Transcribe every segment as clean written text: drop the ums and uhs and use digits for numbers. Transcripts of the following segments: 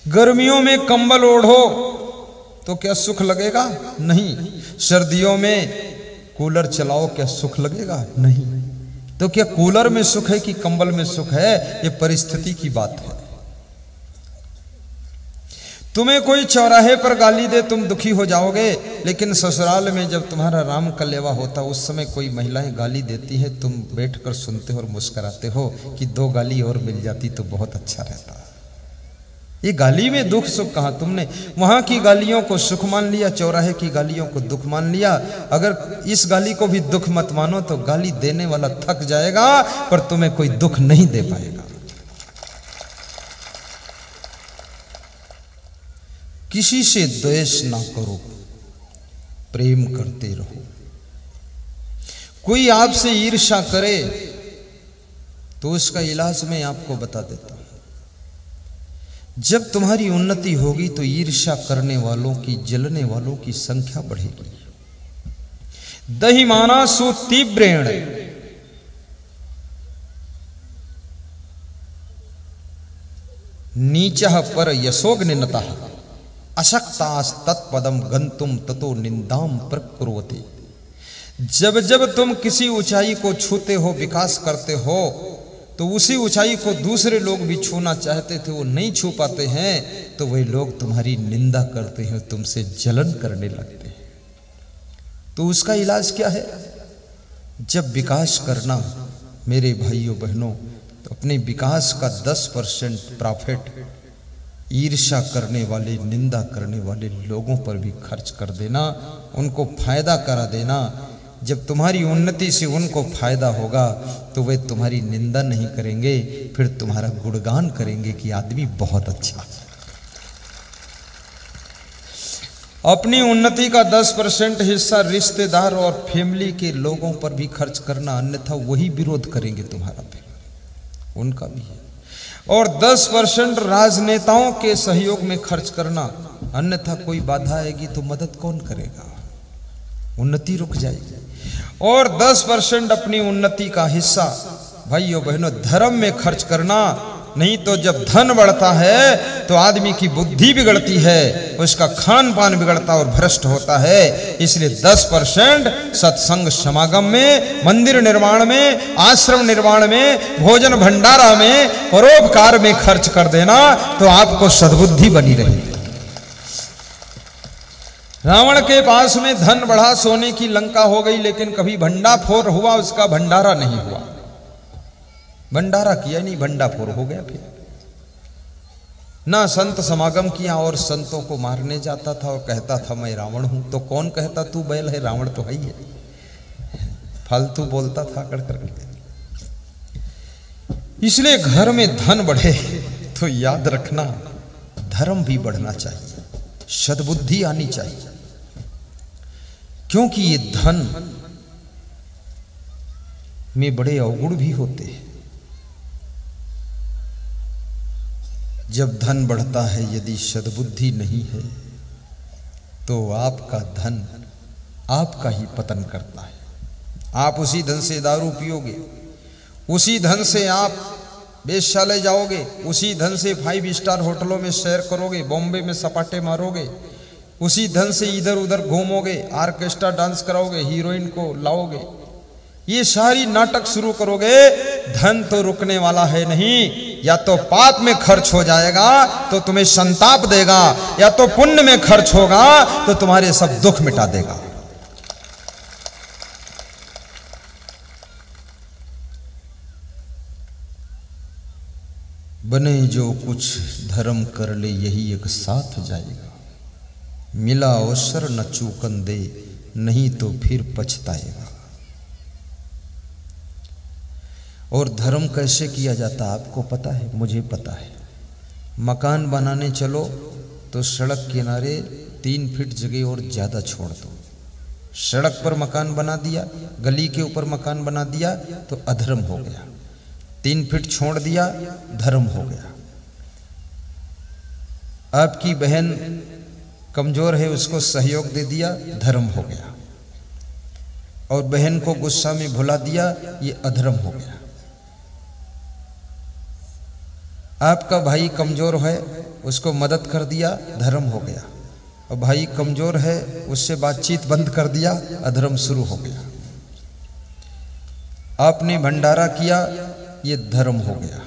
गर्मियों में कंबल ओढ़ो तो क्या सुख लगेगा? नहीं। सर्दियों में कूलर चलाओ, क्या सुख लगेगा? नहीं। तो क्या कूलर में सुख है कि कंबल में सुख है? ये परिस्थिति की बात है। तुम्हें कोई चौराहे पर गाली दे तुम दुखी हो जाओगे, लेकिन ससुराल में जब तुम्हारा राम कलेवा होता उस समय कोई महिलाएं गाली देती है, तुम बैठकर सुनते हो और मुस्कुराते हो कि 2 गाली और मिल जाती तो बहुत अच्छा रहता। ये गाली में दुख सुख कहां? तुमने वहां की गालियों को सुख मान लिया, चौराहे की गालियों को दुख मान लिया। अगर इस गाली को भी दुख मत मानो तो गाली देने वाला थक जाएगा पर तुम्हें कोई दुख नहीं दे पाएगा। किसी से द्वेष ना करो, प्रेम करते रहो। कोई आपसे ईर्ष्या करे तो उसका इलाज मैं आपको बता देता हूं। जब तुम्हारी उन्नति होगी तो ईर्ष्या करने वालों की, जलने वालों की संख्या बढ़ेगी। दहिमाना सु तीव्रेण, नीचः पर यशोग्निनतः अशक्तास तत्पदम गंतुम ततो निंदाम प्रकुर्वते। जब जब तुम किसी ऊंचाई को छूते हो, विकास करते हो, तो उसी ऊंचाई को दूसरे लोग भी छूना चाहते थे, वो नहीं छू पाते हैं, तो वही लोग तुम्हारी निंदा करते हैं, तुमसे जलन करने लगते हैं। तो उसका इलाज क्या है? जब विकास करना मेरे भाइयों बहनों, तो अपने विकास का 10% प्रॉफिट ईर्ष्या करने वाले, निंदा करने वाले लोगों पर भी खर्च कर देना, उनको फायदा करा देना। जब तुम्हारी उन्नति से उनको फायदा होगा तो वे तुम्हारी निंदा नहीं करेंगे, फिर तुम्हारा गुणगान करेंगे कि आदमी बहुत अच्छा। अपनी उन्नति का 10% हिस्सा रिश्तेदार और फैमिली के लोगों पर भी खर्च करना, अन्यथा वही विरोध करेंगे तुम्हारा, फिर उनका भी है। और 10% राजनेताओं के सहयोग में खर्च करना, अन्यथा कोई बाधा आएगी तो मदद कौन करेगा? उन्नति रुक जाएगी। और 10% अपनी उन्नति का हिस्सा भाइयों बहनों धर्म में खर्च करना। नहीं तो जब धन बढ़ता है तो आदमी की बुद्धि बिगड़ती है, उसका खान पान बिगड़ता और भ्रष्ट होता है। इसलिए 10% सत्संग समागम में, मंदिर निर्माण में, आश्रम निर्माण में, भोजन भंडारा में, परोपकार में खर्च कर देना, तो आपको सद्बुद्धि बनी रहेगी। रावण के पास में धन बढ़ा, सोने की लंका हो गई, लेकिन कभी भंडाफोर हुआ, उसका भंडारा नहीं हुआ। भंडारा किया नहीं, भंडाफोर हो गया। फिर ना संत समागम किया और संतों को मारने जाता था और कहता था मैं रावण हूं। तो कौन कहता तू बैल है? रावण तो है ही है। फालतू बोलता था कर करके। इसलिए घर में धन बढ़े तो याद रखना धर्म भी बढ़ना चाहिए, सद्बुद्धि आनी चाहिए, क्योंकि ये धन में बड़े अवगुण भी होते हैं। जब धन बढ़ता है, यदि सद्बुद्धि नहीं है तो आपका धन आपका ही पतन करता है। आप उसी धन से दारू पियोगे, उसी धन से आप वेश्यालय जाओगे, उसी धन से 5 स्टार होटलों में सैर करोगे, बॉम्बे में सपाटे मारोगे, उसी धन से इधर उधर घूमोगे, ऑर्केस्ट्रा डांस कराओगे, हीरोइन को लाओगे, ये सारी नाटक शुरू करोगे। धन तो रुकने वाला है नहीं। या तो पाप में खर्च हो जाएगा तो तुम्हें संताप देगा, या तो पुण्य में खर्च होगा तो तुम्हारे सब दुख मिटा देगा। बने जो कुछ धर्म कर ले, यही एक साथ जाएगा। मिला अवसर न चूकन दे, नहीं तो फिर पछताएगा। और धर्म कैसे किया जाता आपको पता है, मुझे पता है। मकान बनाने चलो तो सड़क किनारे 3 फीट जगह और ज़्यादा छोड़ दो। सड़क पर मकान बना दिया, गली के ऊपर मकान बना दिया तो अधर्म हो गया। 3 फीट छोड़ दिया, धर्म हो गया। आपकी बहन कमजोर है, उसको सहयोग दे दिया, धर्म हो गया। और बहन को गुस्सा में भुला दिया, ये अधर्म हो गया। आपका भाई कमजोर है, उसको मदद कर दिया, धर्म हो गया। और भाई कमजोर है, उससे बातचीत बंद कर दिया, अधर्म शुरू हो गया। आपने भंडारा किया, ये धर्म हो गया।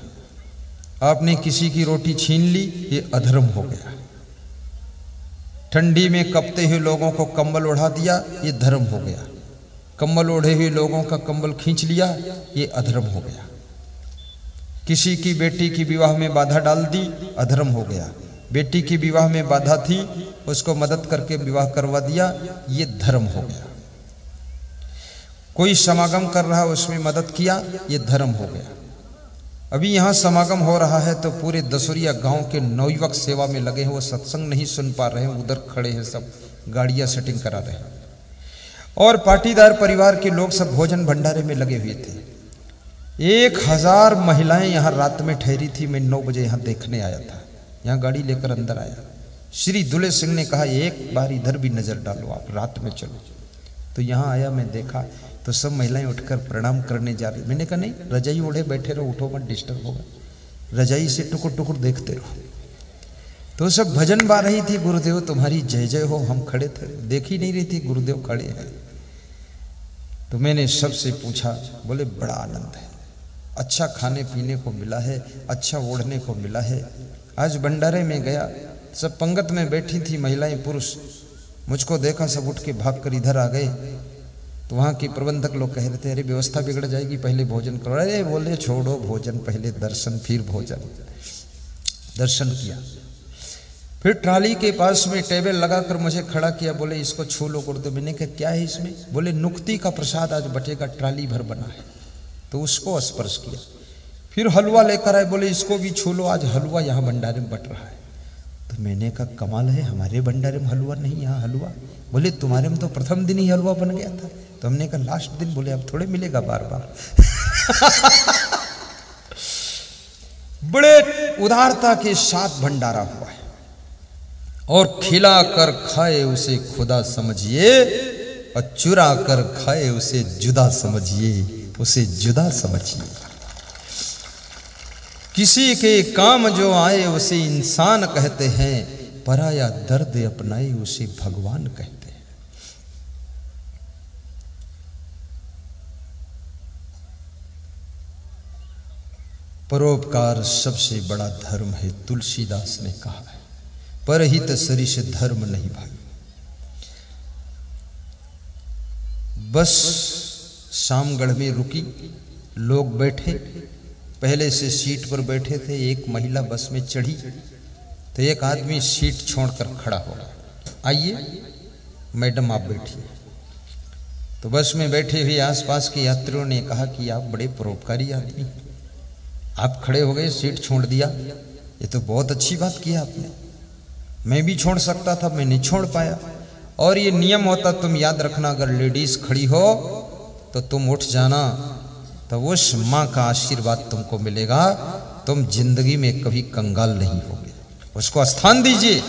आपने किसी की रोटी छीन ली, ये अधर्म हो गया। ठंडी में कपते हुए लोगों को कंबल ओढ़ा दिया, ये धर्म हो गया। कंबल ओढ़े हुए लोगों का कंबल खींच लिया, ये अधर्म हो गया। किसी की बेटी की विवाह में बाधा डाल दी, अधर्म हो गया। बेटी की विवाह में बाधा थी, उसको मदद करके विवाह करवा दिया, ये धर्म हो गया। कोई समागम कर रहा है, उसमें मदद किया, ये धर्म हो गया। अभी यहाँ समागम हो रहा है तो पूरे दसुरिया गांव के नवयुवक सेवा में लगे हैं, वो सत्संग नहीं सुन पा रहे हैं, उधर खड़े हैं, सब गाड़ियां सेटिंग करा रहे हैं। और पाटीदार परिवार के लोग सब भोजन भंडारे में लगे हुए थे। 1000 महिलाएं यहाँ रात में ठहरी थी। मैं 9 बजे यहाँ देखने आया था, यहाँ गाड़ी लेकर अंदर आया। श्री दुले सिंह ने कहा एक बार इधर भी नजर डालो, आप रात में चलो। तो यहाँ आया, मैं देखा तो सब महिलाएं उठकर प्रणाम करने जा रही। मैंने कहा नहीं, रजाई ओढ़े बैठे रहो, उठो मत, डिस्टर्ब होगा, रजाई से टुकुर टुकुर देखते रहो। तो सब भजन गा रही थी, गुरुदेव तुम्हारी जय जय हो। हम खड़े थे, देख ही नहीं रही थी गुरुदेव खड़े हैं। तो मैंने सबसे पूछा, बोले बड़ा आनंद है, अच्छा खाने पीने को मिला है, अच्छा ओढ़ने को मिला है। आज भंडारे में गया, सब पंगत में बैठी थी महिलाएं पुरुष, मुझको देखा, सब उठ के भाग कर इधर आ गए। तो वहाँ के प्रबंधक लोग कह रहे थे अरे व्यवस्था बिगड़ जाएगी, पहले भोजन करो। अरे बोले छोड़ो भोजन, पहले दर्शन फिर भोजन। दर्शन किया, फिर ट्राली के पास में टेबल लगाकर मुझे खड़ा किया, बोले इसको छू लो गुरुदेव। मैंने कहा क्या है इसमें? बोले नुक्ति का प्रसाद आज बटेगा, ट्राली भर बना है। तो उसको स्पर्श किया। फिर हलवा लेकर आए, बोले इसको भी छू लो, आज हलवा यहाँ भंडारे में बट रहा है। तो मैंने कहा कमाल है, हमारे भंडारे में हलवा नहीं, यहाँ हलवा। बोले तुम्हारे में तो प्रथम दिन ही हलवा बन गया था। तो हमने कहा लास्ट दिन। बोले अब थोड़े मिलेगा बार बार। बड़े उदारता के साथ भंडारा हुआ है। और खिला कर खाए उसे खुदा समझिए, और चुरा कर खाए उसे जुदा समझिए, उसे जुदा समझिए। किसी के काम जो आए उसे इंसान कहते हैं, पराया दर्द अपनाए उसे भगवान कहते हैं। परोपकार सबसे बड़ा धर्म है, तुलसीदास ने कहा है। परहित सरिस धर्म नहीं भाई। बस शामगढ़ में रुकी, लोग बैठे, पहले से सीट पर बैठे थे। एक महिला बस में चढ़ी तो एक आदमी सीट छोड़कर खड़ा हो गया, आइए मैडम आप बैठिए। तो बस में बैठे हुए आसपास के यात्रियों ने कहा कि आप बड़े परोपकारी आदमी, आप खड़े हो गए, सीट छोड़ दिया, ये तो बहुत अच्छी बात की आपने। मैं भी छोड़ सकता था, मैं नहीं छोड़ पाया। और ये नियम होता, तुम याद रखना, अगर लेडीज खड़ी हो तो तुम उठ जाना, तो उस माँ का आशीर्वाद तुमको मिलेगा, तुम जिंदगी में कभी कंगाल नहीं होगे। उसको स्थान दीजिए,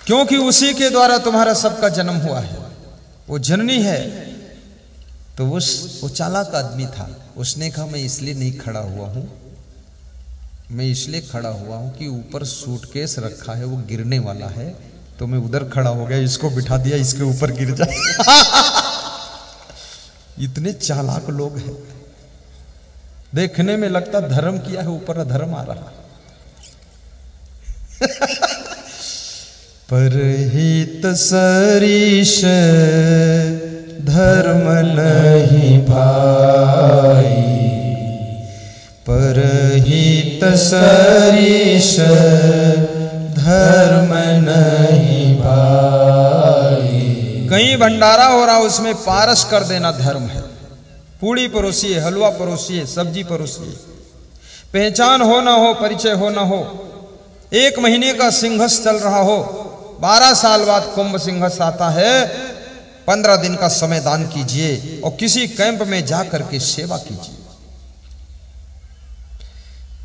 क्योंकि उसी के द्वारा तुम्हारा सबका जन्म हुआ है, वो जननी है। तो वो चालाक आदमी था, उसने कहा मैं इसलिए नहीं खड़ा हुआ हूं, मैं इसलिए खड़ा हुआ हूं कि ऊपर सूटकेस रखा है, वो गिरने वाला है, तो मैं उधर खड़ा हो गया, इसको बिठा दिया, इसके ऊपर गिर जाए। इतने चालाक लोग हैं, देखने में लगता धर्म किया है, ऊपर अधर्म आ रहा। परहित सरिस धर्म नहीं भाई, परहित सरिस धर्म नहीं भाई। कहीं भंडारा हो रहा, उसमें पारस कर देना धर्म है। पूड़ी परोसिए, हलवा परोसिए, सब्जी परोसिए, पहचान हो ना हो, परिचय हो ना हो। 1 महीने का सिंहस्थ चल रहा हो, 12 साल बाद कुंभ सिंहस्थ आता है, 15 दिन का समय दान कीजिए और किसी कैंप में जाकर के सेवा कीजिए।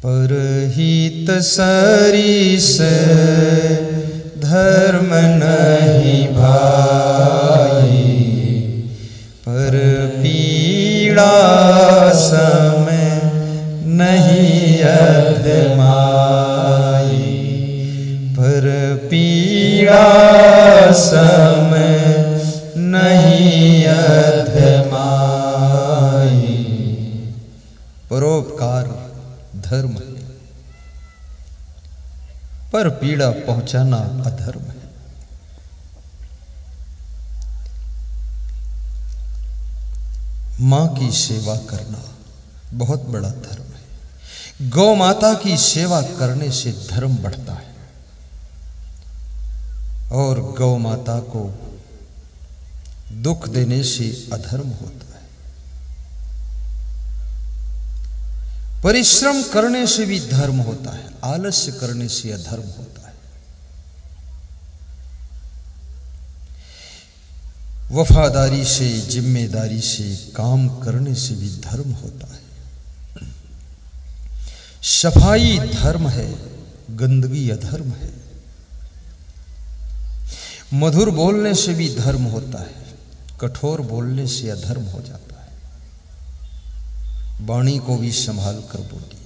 परहित सरिस धर्म नहीं भाई, पर पीड़ा समय नहीं अधमाई। पीड़ा सम नहीं अधमाई। परोपकार धर्म है, पर पीड़ा पहुंचाना अधर्म है। मां की सेवा करना बहुत बड़ा धर्म है। गौ माता की सेवा करने से धर्म बढ़ता है और गौ माता को दुख देने से अधर्म होता है। परिश्रम करने से भी धर्म होता है, आलस्य करने से अधर्म होता है। वफादारी से, जिम्मेदारी से काम करने से भी धर्म होता है। सफाई धर्म है, गंदगी अधर्म है। मधुर बोलने से भी धर्म होता है, कठोर बोलने से अधर्म हो जाता है। वाणी को भी संभाल कर बोलिए।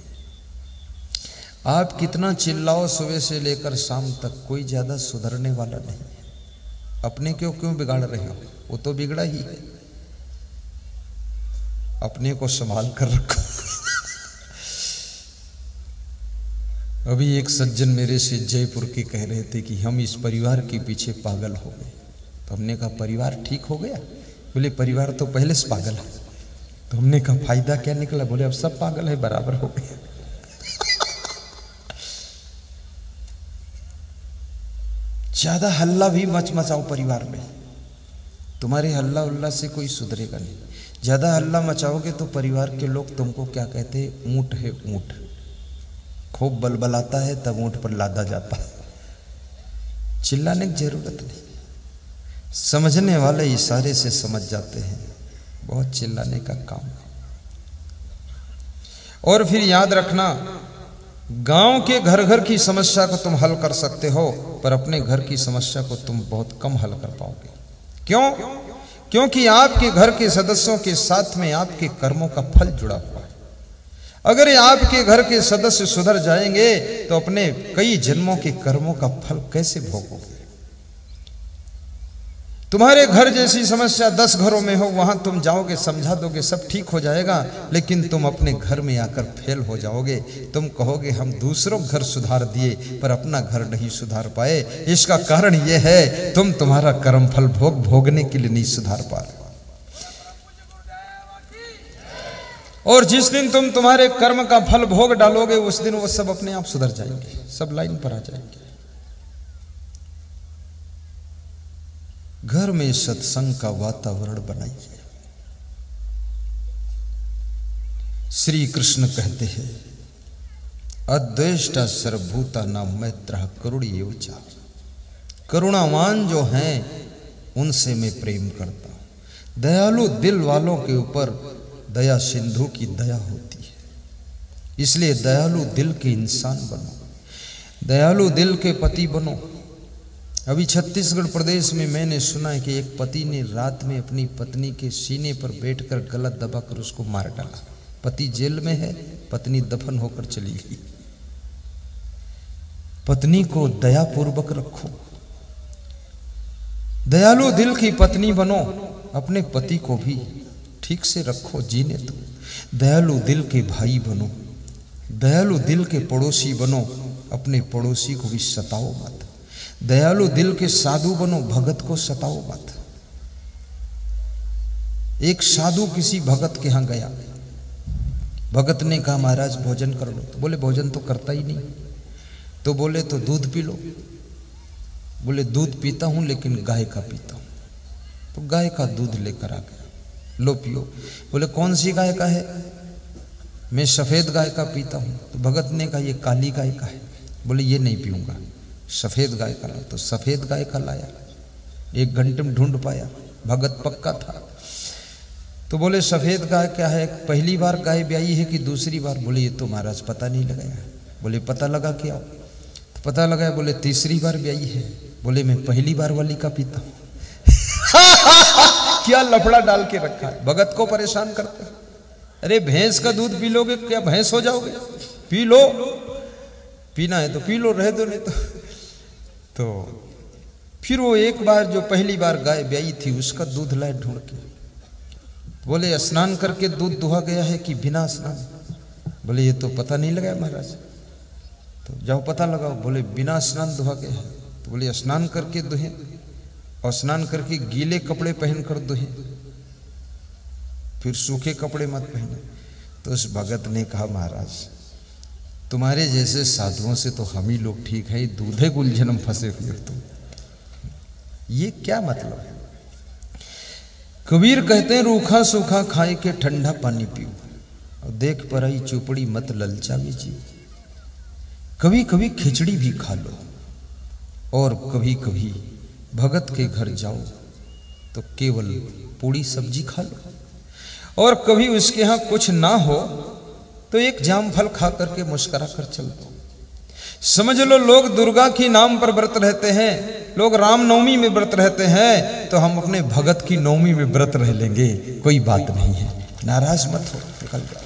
आप कितना चिल्लाओ सुबह से लेकर शाम तक, कोई ज्यादा सुधरने वाला नहीं है। अपने क्यों बिगाड़ रहे हो? वो तो बिगड़ा ही है। अपने को संभाल कर रखो। अभी एक सज्जन मेरे से जयपुर के कह रहे थे कि हम इस परिवार के पीछे पागल हो गए। तो हमने कहा परिवार ठीक हो गया? बोले परिवार तो पहले से पागल है। तो हमने कहा फायदा क्या निकला? बोले अब सब पागल है, बराबर हो गया। ज्यादा हल्ला भी मच मचाओ परिवार में, तुम्हारे हल्ला उल्ला से कोई सुधरेगा नहीं। ज्यादा हल्ला मचाओगे तो परिवार के लोग तुमको क्या कहते हैं? ऊंट है ऊंट। खूब बलबलाता है तब ऊंट पर लादा जाता है। चिल्लाने की जरूरत नहीं, समझने वाले इशारे से समझ जाते हैं। बहुत चिल्लाने का काम है। और फिर याद रखना, गांव के घर घर की समस्या को तुम हल कर सकते हो, पर अपने घर की समस्या को तुम बहुत कम हल कर पाओगे। क्यों? क्योंकि आपके घर के सदस्यों के साथ में आपके कर्मों का फल जुड़ा हुआ है। अगर आपके घर के सदस्य सुधर जाएंगे तो अपने कई जन्मों के कर्मों का फल कैसे भोगोगे? तुम्हारे घर जैसी समस्या 10 घरों में हो, वहां तुम जाओगे, समझा दोगे, सब ठीक हो जाएगा, लेकिन तुम अपने घर में आकर फेल हो जाओगे। तुम कहोगे हम दूसरों घर सुधार दिए पर अपना घर नहीं सुधार पाए। इसका कारण यह है तुम तुम्हारा कर्म फल भोगने के लिए नहीं सुधार पा रहे। और जिस दिन तुम तुम्हारे कर्म का फल भोग डालोगे उस दिन वो सब अपने आप सुधर जाएंगे, सब लाइन पर आ जाएंगे। घर में सत्संग का वातावरण बनाइए। श्री कृष्ण कहते हैं अद्वेष्टा सर्वभूता नाम मैत्रः करुणी एव च। करुणावान जो हैं उनसे मैं प्रेम करता हूं। दयालु दिल वालों के ऊपर दया सिंधु की दया होती है। इसलिए दयालु दिल के इंसान बनो, दयालु दिल के पति बनो। अभी छत्तीसगढ़ प्रदेश में मैंने सुना है कि एक पति ने रात में अपनी पत्नी के सीने पर बैठकर गला दबाकर उसको मार डाला। पति जेल में है, पत्नी दफन होकर चली गई। पत्नी को दयापूर्वक रखो, दयालु दिल की पत्नी बनो। अपने पति को भी ठीक से रखो, जीने दो। दयालु दिल के भाई बनो, दयालु दिल के पड़ोसी बनो। अपने पड़ोसी को भी सताओ मत। दयालु दिल के साधु बनो, भगत को सताओ मत। एक साधु किसी भगत के यहां गया। भगत ने कहा महाराज भोजन कर लो। तो बोले भोजन तो करता ही नहीं। तो बोले तो दूध पी लो। बोले दूध पीता हूं लेकिन गाय का पीता हूं। तो गाय का दूध लेकर आ गया, लो पियो। बोले कौन सी गाय का है? मैं सफेद गाय का पीता हूं। तो भगत ने कहा ये काली गाय का है। बोले ये नहीं पीऊंगा, सफेद गाय का लाओ। तो सफेद गाय का लाया। 1 घंटे में ढूंढ पाया, भगत पक्का था। तो बोले सफेद गाय क्या है? पहली बार गाय ब्याई है कि दूसरी बार? बोले ये तो महाराज पता नहीं लगाया। बोले पता लगा क्या? तो पता लगाया। बोले तीसरी बार ब्याई है। बोले मैं पहली बार वाली का पीता हूं। क्या लफड़ा डाल के रखा है, भगत को परेशान करते हैं। अरे भैंस का दूध पी लोगे क्या भैंस हो जाओगे? पी लो, पीना है तो पी लो, रह दो नहीं तो। तो फिर वो एक बार जो पहली बार गाय ब्याई थी उसका दूध लाए ढूंढ के। बोले स्नान करके दूध दुहा गया है कि बिना स्नान? बोले ये तो पता नहीं लगा महाराज। तो जाओ पता लगाओ। बोले बिना स्नान दुहा गया है। तो बोले स्नान करके दुहे, और स्नान करके गीले कपड़े पहन कर दुहे, फिर सूखे कपड़े मत पहने। तो उस भगत ने कहा महाराज तुम्हारे जैसे साधुओं से तो हम ही लोग ठीक है, दूधे गुलझन में फंसे हुए हो तुम। ये क्या मतलब है? कबीर कहते हैं रूखा सूखा खाए के ठंडा पानी पियो, और देख पराई चुपड़ी मत ललचावी जी। कभी कभी खिचड़ी भी खा लो, और कभी कभी भगत के घर जाओ तो केवल पूड़ी सब्जी खा लो, और कभी उसके यहाँ कुछ ना हो तो एक जाम फल खा करके मुस्कुरा कर चल दो। समझ लो लोग दुर्गा के नाम पर व्रत रहते हैं, लोग रामनवमी में व्रत रहते हैं, तो हम अपने भगत की नवमी में व्रत रह लेंगे, कोई बात नहीं है। नाराज मत हो, निकल जाओ,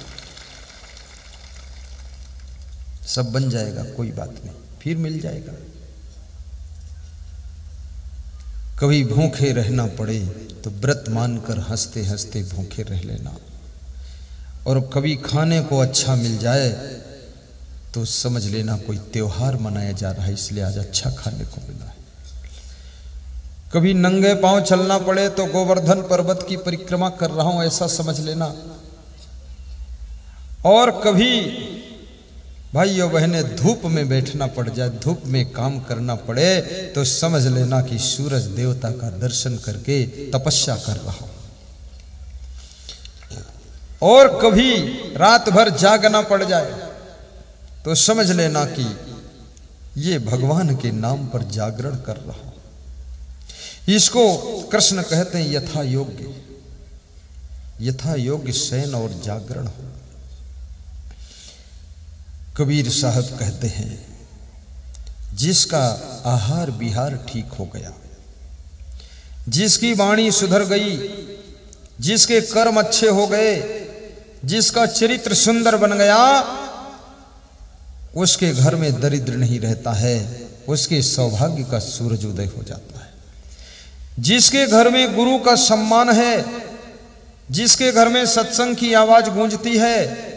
सब बन जाएगा, कोई बात नहीं, फिर मिल जाएगा। कभी भूखे रहना पड़े तो व्रत मानकर हंसते हंसते भूखे रह लेना, और कभी खाने को अच्छा मिल जाए तो समझ लेना कोई त्योहार मनाया जा रहा है, इसलिए आज अच्छा खाने को मिला है। कभी नंगे पांव चलना पड़े तो गोवर्धन पर्वत की परिक्रमा कर रहा हूं ऐसा समझ लेना, और कभी भाइयों बहनें धूप में बैठना पड़ जाए, धूप में काम करना पड़े तो समझ लेना कि सूरज देवता का दर्शन करके तपस्या कर रहा हूं। और कभी रात भर जागना पड़ जाए तो समझ लेना कि ये भगवान के नाम पर जागरण कर रहा हूं। इसको कृष्ण कहते हैं यथा योग्य, यथा योग्य शयन और जागरण हो। कबीर साहब कहते हैं जिसका आहार विहार ठीक हो गया, जिसकी वाणी सुधर गई, जिसके कर्म अच्छे हो गए, जिसका चरित्र सुंदर बन गया, उसके घर में दरिद्र नहीं रहता है, उसके सौभाग्य का सूरज उदय हो जाता है। जिसके घर में गुरु का सम्मान है, जिसके घर में सत्संग की आवाज गूंजती है,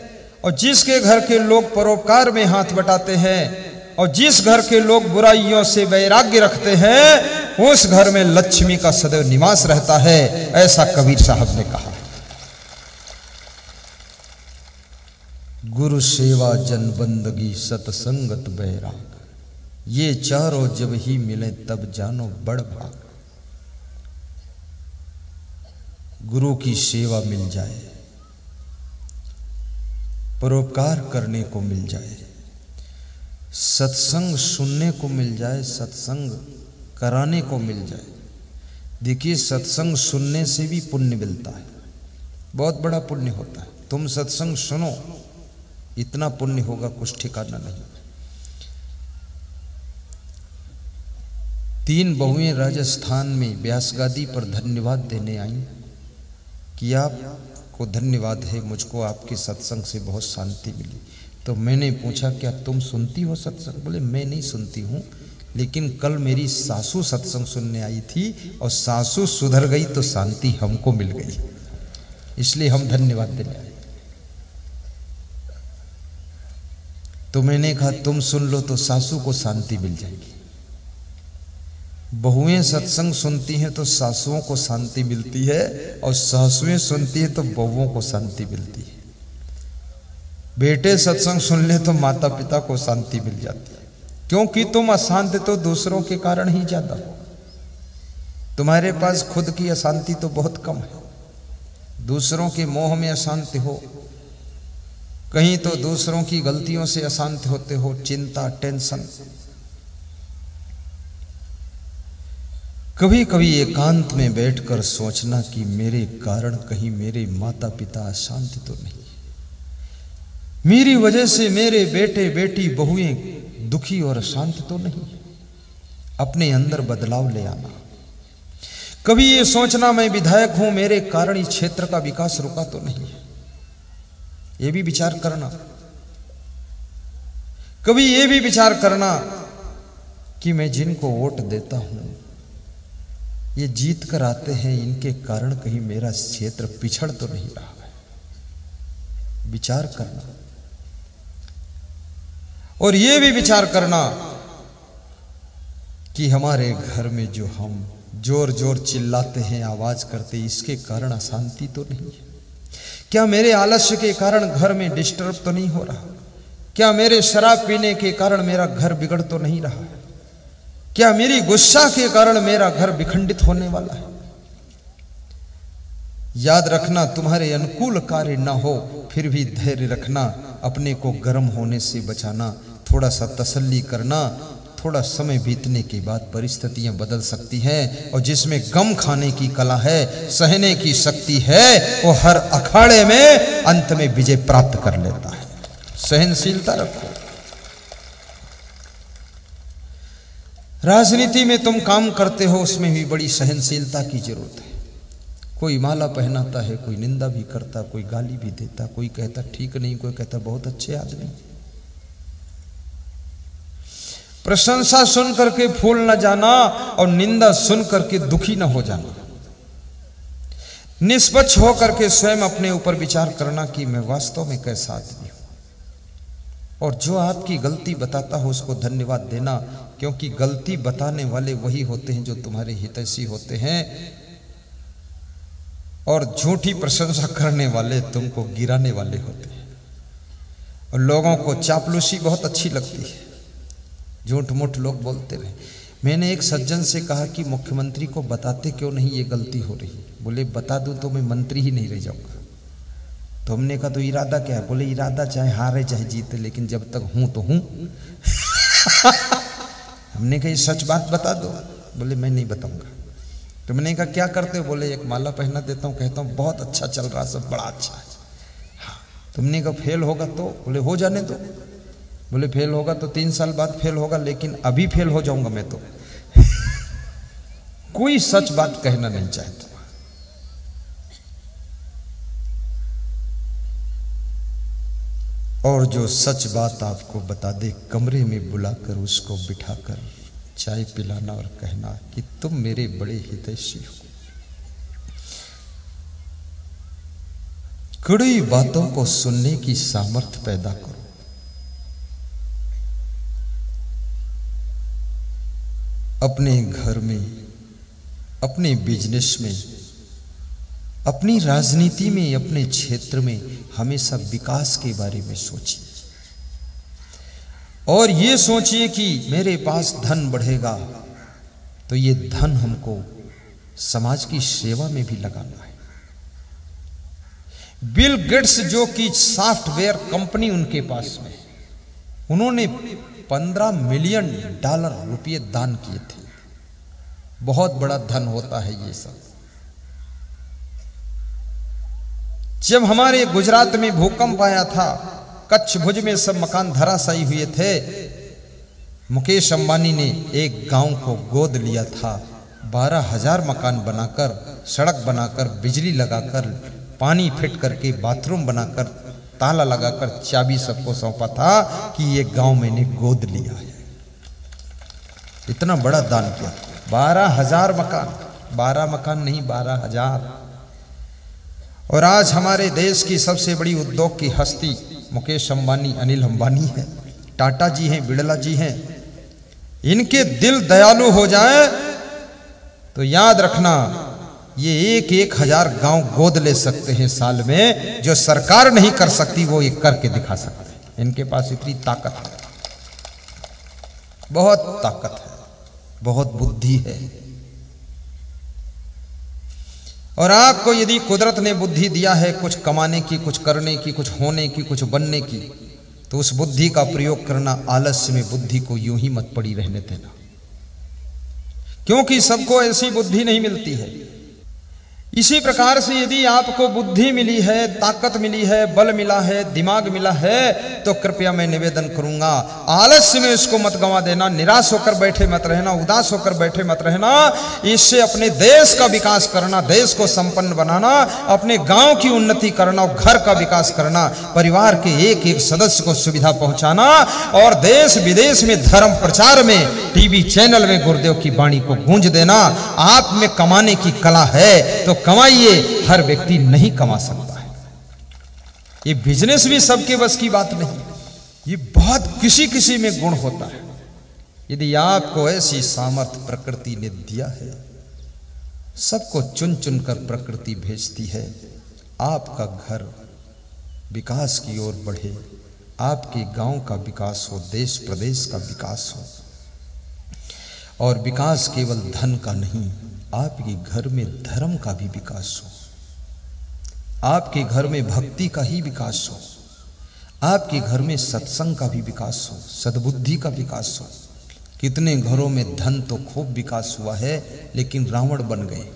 और जिसके घर के लोग परोपकार में हाथ बटाते हैं, और जिस घर के लोग बुराइयों से वैराग्य रखते हैं, उस घर में लक्ष्मी का सदैव निवास रहता है, ऐसा कबीर साहब ने कहा। गुरु सेवा जन बंदगी सतसंगत बैराग, ये चारों जब ही मिले तब जानो बड़ भाग। गुरु की सेवा मिल जाए, परोपकार करने को मिल जाए, सत्संग सुनने को मिल जाए, सत्संग कराने को मिल जाए। देखिए सत्संग सुनने से भी पुण्य मिलता है, बहुत बड़ा पुण्य होता है। तुम सत्संग सुनो, इतना पुण्य होगा कुछ ठिकाना नहीं। 3 बहुएं राजस्थान में व्यास गादी पर धन्यवाद देने आई कि आपको धन्यवाद है, मुझको आपके सत्संग से बहुत शांति मिली। तो मैंने पूछा क्या तुम सुनती हो सत्संग? बोले मैं नहीं सुनती हूँ, लेकिन कल मेरी सासू सत्संग सुनने आई थी और सासू सुधर गई तो शांति हमको मिल गई, इसलिए हम धन्यवाद देने आए। तो मैंने कहा तुम सुन लो तो सासू को शांति मिल जाएगी। बहुएं सत्संग सुनती हैं तो सासुओं को शांति मिलती है, और सासुएं सुनती हैं तो बहुओं को शांति मिलती है। बेटे सत्संग सुन ले तो माता पिता को शांति मिल जाती है, क्योंकि तुम अशांत तो दूसरों के कारण ही ज्यादा हो। तुम्हारे पास खुद की अशांति तो बहुत कम है, दूसरों के मोह में अशांति हो, कहीं तो दूसरों की गलतियों से अशांत होते हो, चिंता टेंशन। कभी कभी एकांत में बैठकर सोचना कि मेरे कारण कहीं मेरे माता पिता अशांत तो नहीं, मेरी वजह से मेरे बेटे बेटी बहुएं दुखी और अशांत तो नहीं। अपने अंदर बदलाव ले आना। कभी ये सोचना मैं विधायक हूं, मेरे कारण इस क्षेत्र का विकास रुका तो नहीं, ये भी विचार करना। कभी ये भी विचार करना कि मैं जिनको वोट देता हूं ये जीत कर आते हैं, इनके कारण कहीं मेरा क्षेत्र पिछड़ तो नहीं रहा है। विचार करना, और ये भी विचार करना कि हमारे घर में जो हम जोर जोर चिल्लाते हैं, आवाज करते, इसके कारण अशांति तो नहीं है? क्या मेरे आलस्य के कारण घर में डिस्टर्ब तो नहीं हो रहा? क्या मेरे शराब पीने के कारण मेरा घर बिगड़ तो नहीं रहा? क्या मेरी गुस्सा के कारण मेरा घर विखंडित होने वाला है? याद रखना, तुम्हारे अनुकूल कार्य ना हो फिर भी धैर्य रखना, अपने को गर्म होने से बचाना, थोड़ा सा तसल्ली करना। थोड़ा समय बीतने के बाद परिस्थितियां बदल सकती हैं, और जिसमें गम खाने की कला है, सहने की शक्ति है, वो हर अखाड़े में अंत में विजय प्राप्त कर लेता है। सहनशीलता रखो। राजनीति में तुम काम करते हो, उसमें भी बड़ी सहनशीलता की जरूरत है। कोई माला पहनाता है, कोई निंदा भी करता, कोई गाली भी देता, कोई कहता ठीक नहीं, कोई कहता बहुत अच्छे आदमी। प्रशंसा सुन करके फूल न जाना और निंदा सुन करके दुखी न हो जाना। निष्पक्ष होकर के स्वयं अपने ऊपर विचार करना कि मैं वास्तव में कैसा आदमी हूं, और जो आपकी गलती बताता हो उसको धन्यवाद देना, क्योंकि गलती बताने वाले वही होते हैं जो तुम्हारे हितैषी होते हैं, और झूठी प्रशंसा करने वाले तुमको गिराने वाले होते हैं। और लोगों को चापलूसी बहुत अच्छी लगती है, झूठ मूठ लोग बोलते रहे। मैंने एक सज्जन से कहा कि मुख्यमंत्री को बताते क्यों नहीं ये गलती हो रही? बोले बता दूं तो मैं मंत्री ही नहीं रह जाऊंगा। तो हमने कहा तो इरादा क्या है? बोले इरादा चाहे हारे चाहे जीते, लेकिन जब तक हूं तो हूं। हमने कहा ये सच बात बता दो। बोले मैं नहीं बताऊंगा। तो मैंने कहा क्या करते हो? बोले एक माला पहना देता हूँ, कहता हूँ बहुत अच्छा चल रहा, सब बड़ा अच्छा है। हाँ। तुमने कहा फेल होगा तो? बोले हो जाने दो। बोले फेल होगा तो 3 साल बाद फेल होगा, लेकिन अभी फेल हो जाऊंगा मैं तो। कोई सच बात कहना नहीं चाहता। और जो सच बात आपको बता दे, कमरे में बुलाकर उसको बिठाकर चाय पिलाना और कहना कि तुम मेरे बड़े हितैषी हो। कड़वी बातों को सुनने की सामर्थ्य पैदा करो। अपने घर में, अपने बिजनेस में, अपनी राजनीति में, अपने क्षेत्र में हमेशा विकास के बारे में सोचिए, और ये सोचिए कि मेरे पास धन बढ़ेगा तो ये धन हमको समाज की सेवा में भी लगाना है। बिल गेट्स जो कि सॉफ्टवेयर कंपनी उनके पास में, उन्होंने $15 मिलियन रुपये दान किए थे। बहुत बड़ा धन होता है ये सब। जब हमारे गुजरात में भूकंप आया था, कच्छ भुज में सब मकान धराशायी हुए थे, मुकेश अंबानी ने एक गांव को गोद लिया था। 12,000 मकान बनाकर, सड़क बनाकर, बिजली लगाकर, पानी फिट करके, बाथरूम बनाकर, ताला लगाकर, चाबी सबको सौंपा था कि ये गांव मैंने गोद लिया है। इतना बड़ा दान किया। 12,000 मकान, 12 मकान नहीं, 12,000। और आज हमारे देश की सबसे बड़ी उद्योग की हस्ती मुकेश अंबानी, अनिल अंबानी है, टाटा जी हैं, बिड़ला जी हैं। इनके दिल दयालु हो जाए तो याद रखना ये 1,000 गांव गोद ले सकते हैं साल में। जो सरकार नहीं कर सकती वो ये करके दिखा सकते हैं। इनके पास इतनी ताकत है, बहुत ताकत है, बहुत बुद्धि है। और आपको यदि कुदरत ने बुद्धि दिया है कुछ कमाने की, कुछ करने की, कुछ होने की, कुछ बनने की, तो उस बुद्धि का प्रयोग करना। आलस्य में बुद्धि को यूं ही मत पड़ी रहने देना, क्योंकि सबको ऐसी बुद्धि नहीं मिलती है। इसी प्रकार से यदि आपको बुद्धि मिली है, ताकत मिली है, बल मिला है, दिमाग मिला है, तो कृपया मैं निवेदन करूंगा आलस्य में इसको मत गंवा देना। निराश होकर बैठे मत रहना, उदास होकर बैठे मत रहना। इससे अपने देश का विकास करना, देश को संपन्न बनाना, अपने गांव की उन्नति करना और घर का विकास करना, परिवार के एक एक सदस्य को सुविधा पहुंचाना, और देश विदेश में धर्म प्रचार में टीवी चैनल में गुरुदेव की वाणी को गूंज देना। आप में कमाने की कला है तो कमाइए, हर व्यक्ति नहीं कमा सकता है। ये बिजनेस भी सबके बस की बात नहीं, ये बहुत किसी किसी में गुण होता है। यदि आपको ऐसी सामर्थ्य प्रकृति ने दिया है, सबको चुन चुन कर प्रकृति भेजती है, आपका घर विकास की ओर बढ़े, आपके गांव का विकास हो, देश प्रदेश का विकास हो, और विकास केवल धन का नहीं, आपके घर में धर्म का भी विकास हो, आपके घर में भक्ति का ही विकास हो, आपके घर में सत्संग का भी विकास हो, सद्बुद्धि का विकास हो। कितने घरों में धन तो खूब विकास हुआ है, लेकिन रावण बन गए।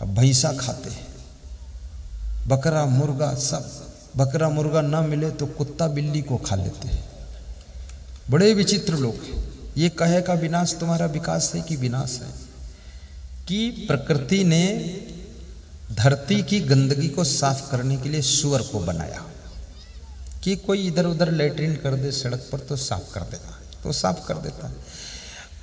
अब भैंसा खाते हैं, बकरा मुर्गा सब, बकरा मुर्गा ना मिले तो कुत्ता बिल्ली को खा लेते हैं। बड़े विचित्र लोग हैं। ये कहे का विनाश तुम्हारा विकास है कि विनाश है? कि प्रकृति ने धरती की गंदगी को साफ करने के लिए सूअर को बनाया कि कोई इधर उधर लैट्रिन कर दे सड़क पर तो साफ कर देगा, तो साफ कर देता है।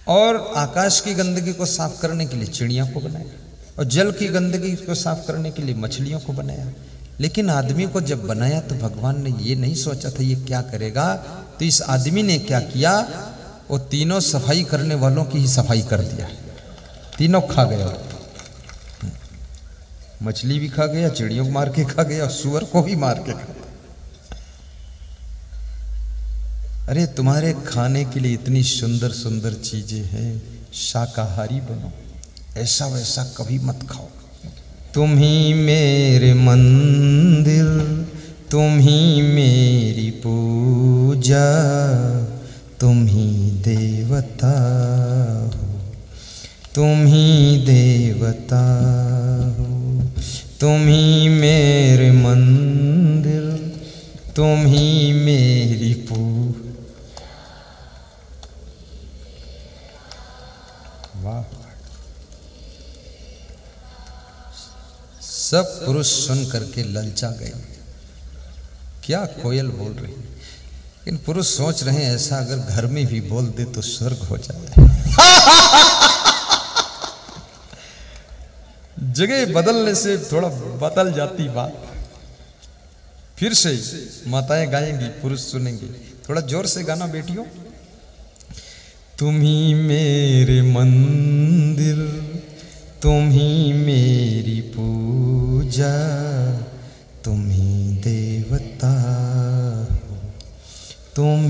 और आकाश की गंदगी को साफ करने के लिए चिड़िया को बनाया, और जल की गंदगी को साफ करने के लिए मछलियों को बनाया। लेकिन आदमी को जब बनाया तो भगवान ने ये नहीं सोचा था ये क्या करेगा, तो इस आदमी ने क्या किया, वो तीनों सफाई करने वालों की ही सफाई कर दिया। तीनों खा गया, मछली भी खा गया, चिड़ियों को मार के खा गया, और सूअर को भी मार के खा। अरे तुम्हारे खाने के लिए इतनी सुंदर सुंदर चीजें हैं, शाकाहारी बनो, ऐसा वैसा कभी मत खाओ। तुम ही मेरे मंदिर, तुम ही मेरी पूजा, तुम ही देवता हो, तुम ही देवता हो, तुम ही मेरे मंदिर, तुम ही मेरी पूजा। वाह, सब पुरुष सुन करके ललचा गए। क्या कोयल बोल रही, लेकिन पुरुष सोच रहे हैं ऐसा अगर घर में भी बोल दे तो स्वर्ग हो जाए। जगह बदलने से थोड़ा बदल जाती बात। फिर से माताएं गाएंगी, पुरुष सुनेंगे। थोड़ा जोर से गाना बेटियों। तुम ही मेरे मंदिर, तुम ही मेरी पूजा, तुम ही देवता हो, तुम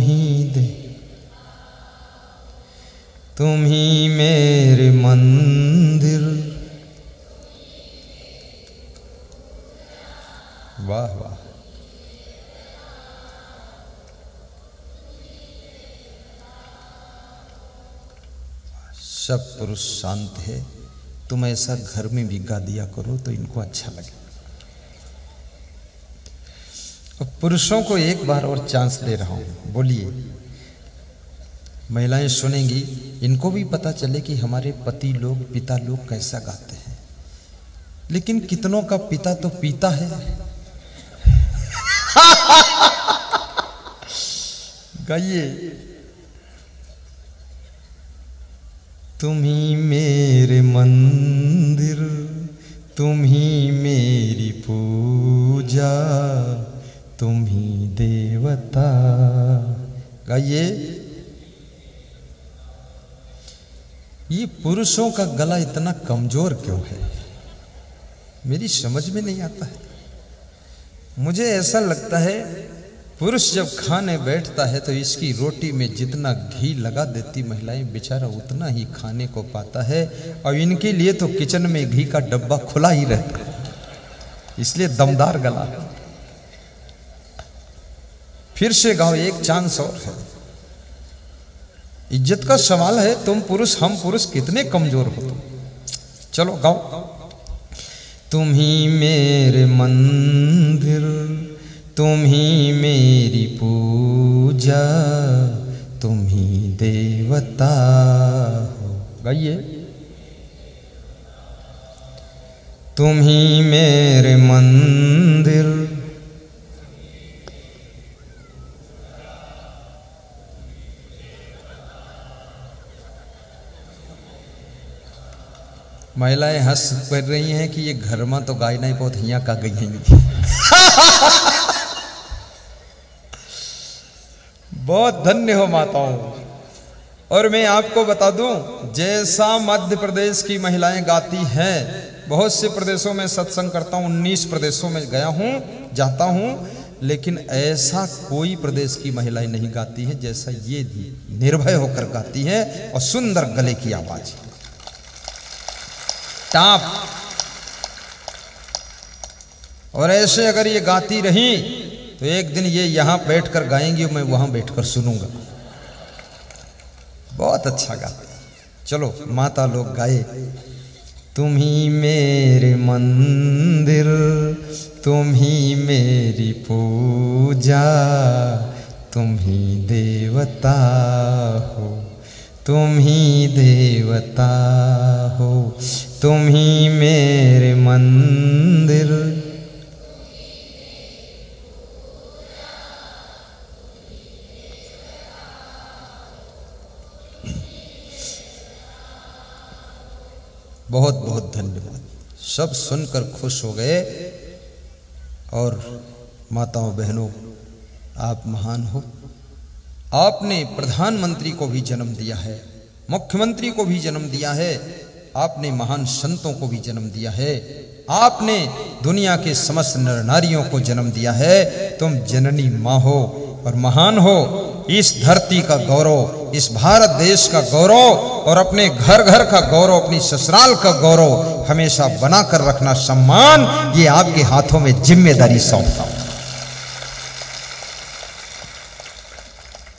ही मेरे मंदिर। वाह वाह, सब पुरुष शांत है। तुम ऐसा घर में भी गा दिया करो तो इनको अच्छा लगे। अब पुरुषों को एक बार और चांस दे रहा हूं, बोलिए। महिलाएं सुनेंगी, इनको भी पता चले कि हमारे पति लोग, पिता लोग कैसा गाते हैं। लेकिन कितनों का पिता तो पीता है। गाइए। तुम ही मेरे मंदिर, तुम ही मेरी पूजा, तुम ही देवता। गाइए। ये पुरुषों का गला इतना कमजोर क्यों है, मेरी समझ में नहीं आता है। मुझे ऐसा लगता है पुरुष जब खाने बैठता है तो इसकी रोटी में जितना घी लगा देती महिलाएं, बेचारा उतना ही खाने को पाता है। और इनके लिए तो किचन में घी का डब्बा खुला ही रहता है, इसलिए दमदार गला है। फिर से गाओ, एक चांस और है। इज्जत का सवाल है। तुम पुरुष, हम पुरुष कितने कमजोर हो तुम। चलो गाओ। तुम ही मेरे मंदिर, तुम ही मेरी पूजा, तुम ही देवता हो। गाइए। तुम ही मेरे मंदिर, महिलाएं हंस कर रही हैं कि ये घर में तो गाय नहीं बहुत हिया का गई हैं। बहुत धन्य हो माताओं। और मैं आपको बता दूं, जैसा मध्य प्रदेश की महिलाएं गाती हैं, बहुत से प्रदेशों में सत्संग करता हूं, 19 प्रदेशों में गया हूं, जाता हूं, लेकिन ऐसा कोई प्रदेश की महिलाएं नहीं गाती है जैसा ये निर्भय होकर गाती है। और सुंदर गले की आवाज, टाप। और ऐसे अगर ये गाती रही तो एक दिन ये यहां बैठकर गाएंगी, मैं वहां बैठकर सुनूंगा। बहुत अच्छा गाते। चलो माता लोग गाए। तुम ही मेरे मंदिर, तुम ही मेरी पूजा, तुम ही देवता हो, तुम ही देवता हो, तुम ही मेरे मंदिर। बहुत बहुत धन्यवाद। सब सुनकर खुश हो गए। और माताओं बहनों, आप महान हो। आपने प्रधानमंत्री को भी जन्म दिया है, मुख्यमंत्री को भी जन्म दिया है, आपने महान संतों को भी जन्म दिया है, आपने दुनिया के समस्त नर नारियों को जन्म दिया है। तुम जननी माँ हो और महान हो। इस धरती का गौरव, इस भारत देश का गौरव और अपने घर घर का गौरव, अपनी ससुराल का गौरव हमेशा बनाकर रखना, सम्मान, ये आपके हाथों में जिम्मेदारी सौंपता हूं।